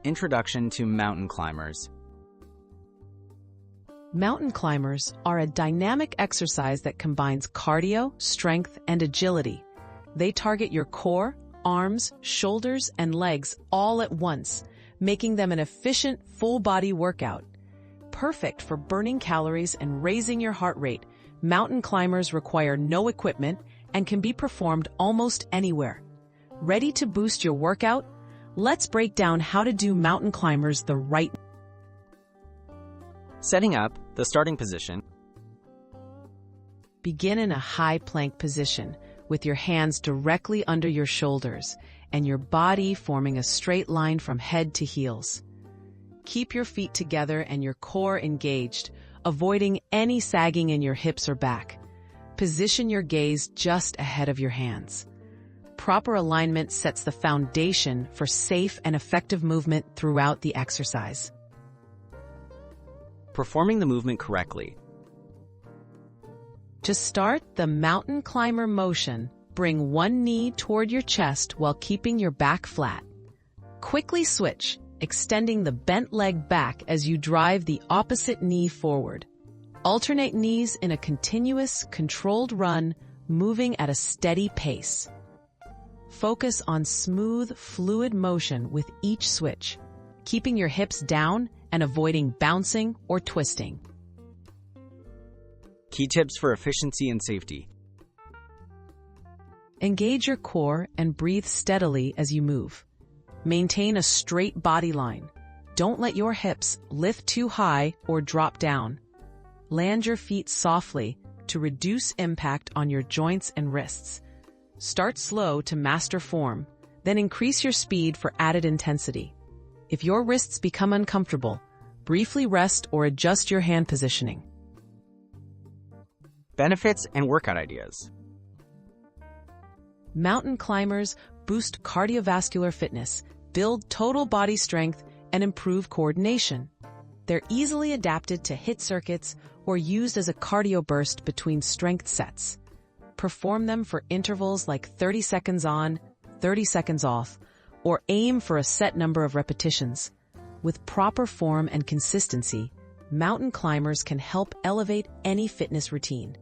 Introduction to mountain climbers. Mountain climbers are a dynamic exercise that combines cardio, strength, and agility. They target your core, arms, shoulders, and legs all at once, making them an efficient, full-body workout. Perfect for burning calories and raising your heart rate, mountain climbers require no equipment and can be performed almost anywhere. Ready to boost your workout? Let's break down how to do mountain climbers the right way. Setting up the starting position. Begin in a high plank position with your hands directly under your shoulders and your body forming a straight line from head to heels. Keep your feet together and your core engaged, avoiding any sagging in your hips or back. Position your gaze just ahead of your hands. Proper alignment sets the foundation for safe and effective movement throughout the exercise. Performing the movement correctly. To start the mountain climber motion, bring one knee toward your chest while keeping your back flat. Quickly switch, extending the bent leg back as you drive the opposite knee forward. Alternate knees in a continuous, controlled run, moving at a steady pace. Focus on smooth, fluid motion with each switch, keeping your hips down and avoiding bouncing or twisting. Key tips for efficiency and safety. Engage your core and breathe steadily as you move. Maintain a straight body line. Don't let your hips lift too high or drop down. Land your feet softly to reduce impact on your joints and wrists. Start slow to master form, then increase your speed for added intensity. If your wrists become uncomfortable, briefly rest or adjust your hand positioning. Benefits and workout ideas. Mountain climbers boost cardiovascular fitness, build total body strength, and improve coordination. They're easily adapted to HIIT circuits or used as a cardio burst between strength sets. Perform them for intervals like 30 seconds on, 30 seconds off, or aim for a set number of repetitions. With proper form and consistency, mountain climbers can help elevate any fitness routine.